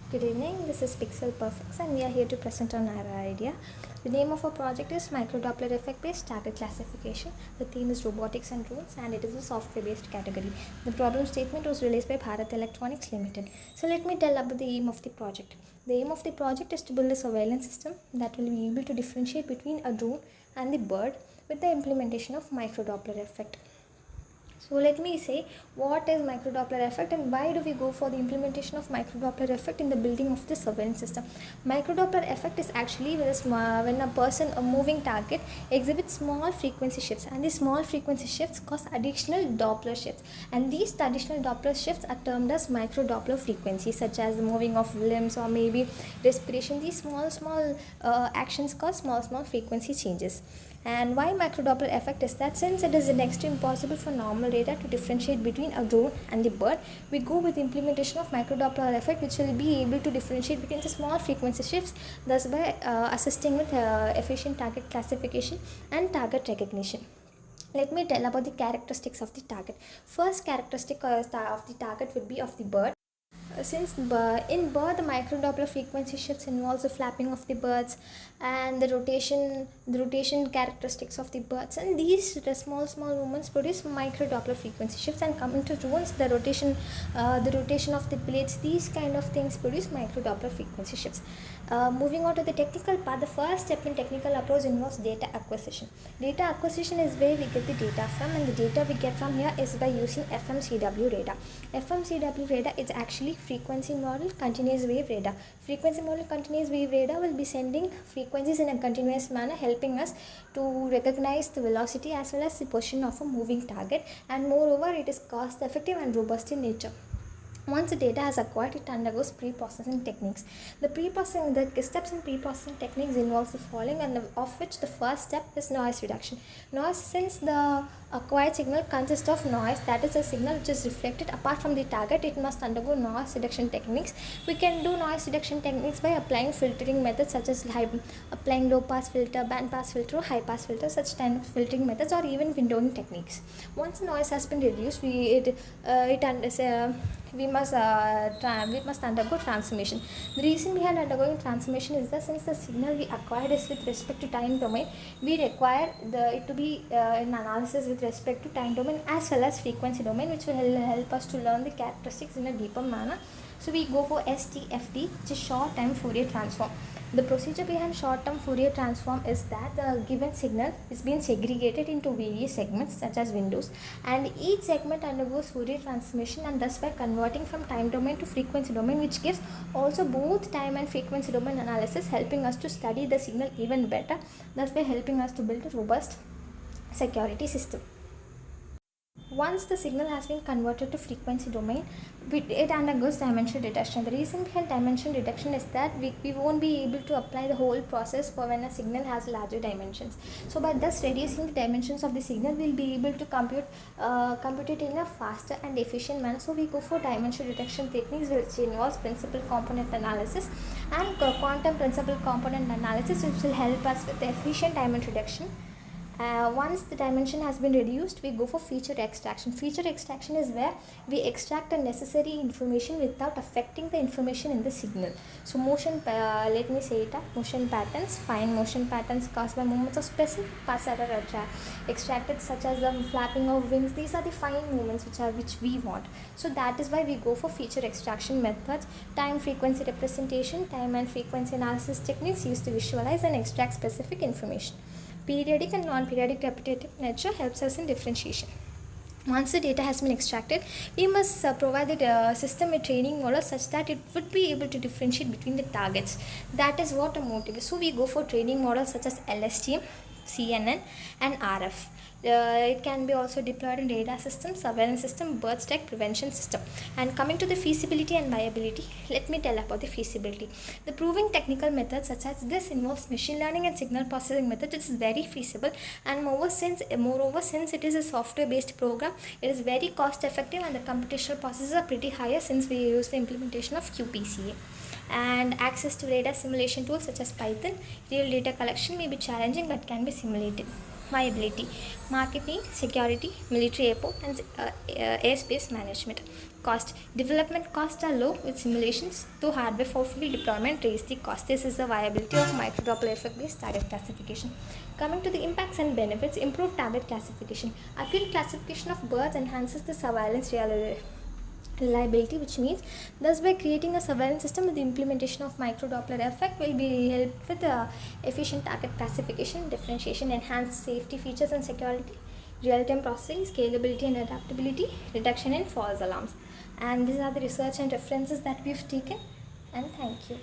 Good evening, this is Pixel Perfects and we are here to present on our idea. The name of our project is Micro Doppler Effect Based Target Classification. The theme is Robotics and Drones and it is a software based category. The problem statement was released by Bharat Electronics Limited. So let me tell about the aim of the project. The aim of the project is to build a surveillance system that will be able to differentiate between a drone and the bird with the implementation of Micro Doppler Effect. So let me say what is microdoppler effect and why do we go for the implementation of microdoppler effect in the building of the surveillance system. Microdoppler effect is actually when a person, a moving target, exhibits small frequency shifts, and these small frequency shifts cause additional Doppler shifts, and these additional Doppler shifts are termed as microdoppler frequencies, such as the moving of limbs or maybe respiration. These small actions cause small frequency changes. And why microdoppler effect is that since it is next to impossible for normal data to differentiate between a drone and the bird, we go with the implementation of microdoppler effect, which will be able to differentiate between the small frequency shifts, thus by assisting with efficient target classification and target recognition. Let me tell about the characteristics of the target. First characteristic of the target would be of the bird. Since in bird the microdoppler frequency shifts involves the flapping of the birds and the rotation characteristics of the birds, and these the small movements produce microdoppler frequency shifts. And coming to drones, the rotation of the blades, these kind of things produce microdoppler frequency shifts. Moving on to the technical part, the first step in technical approach involves data acquisition. Data acquisition is where we get the data from, and the data we get from here is by using FMCW radar. FMCW radar is actually frequency model continuous wave radar. Frequency model continuous wave radar will be sending frequencies in a continuous manner, helping us to recognize the velocity as well as the position of a moving target, and moreover it is cost effective and robust in nature. Once the data has acquired, it undergoes pre-processing techniques. The steps in pre-processing techniques involves the following, and of which the first step is noise reduction. Noise, since the acquired signal consists of noise, that is a signal which is reflected apart from the target, it must undergo noise reduction techniques. We can do noise reduction techniques by applying filtering methods such as applying low pass filter, band pass filter, or high pass filter, such kind of filtering methods, or even windowing techniques. Once the noise has been reduced, we must undergo transformation. The reason behind undergoing transformation is that since the signal we acquired is with respect to time domain, we require it to be in analysis with respect to time domain as well as frequency domain, which will help us to learn the characteristics in a deeper manner. So we go for STFT, which is short time Fourier transform. The procedure behind short-term Fourier transform is that the given signal is being segregated into various segments such as windows, and each segment undergoes Fourier transformation, and thus by converting from time domain to frequency domain, which gives also both time and frequency domain analysis, helping us to study the signal even better, thus by helping us to build a robust security system. Once the signal has been converted to frequency domain, it undergoes dimension reduction. The reason behind dimension reduction is that we won't be able to apply the whole process for when a signal has larger dimensions. So by thus reducing the dimensions of the signal, we'll be able to compute it in a faster and efficient manner. So we go for dimension reduction techniques, which involves principal component analysis and quantum principal component analysis, which will help us with the efficient dimension reduction. Once the dimension has been reduced, we go for feature extraction. Feature extraction is where we extract the necessary information without affecting the information in the signal. So let me say it up. Motion patterns, fine motion patterns caused by movements of specific parts that are extracted, such as the flapping of wings. These are the fine movements which we want. So that is why we go for feature extraction methods. Time frequency representation, time and frequency analysis techniques used to visualize and extract specific information. Periodic and non-periodic repetitive nature helps us in differentiation. Once the data has been extracted, we must provide the system a training model such that it would be able to differentiate between the targets. That is what a motive is. So we go for training models such as LSTM, CNN, and RF. It can be also deployed in radar system, surveillance system, bird strike prevention system. And coming to the feasibility and viability, let me tell about the feasibility. The proving technical methods such as this involves machine learning and signal processing method. It is very feasible, and moreover since it is a software based program, it is very cost effective, and the computational processes are pretty higher since we use the implementation of QPCA. And access to radar simulation tools such as Python. Real data collection may be challenging but can be simulated. Viability, market need, security, military airport, and airspace management. Cost, development costs are low with simulations, though hardware for field deployment raise the cost. This is the viability of micro-Doppler effect-based target classification. Coming to the impacts and benefits, improved target classification. Accurate classification of birds enhances the surveillance reliability, which means thus by creating a surveillance system with the implementation of micro-Doppler effect will be helped with efficient target classification, differentiation, enhanced safety features and security, real-time processing, scalability and adaptability, reduction in false alarms. And these are the research and references that we've taken, and thank you.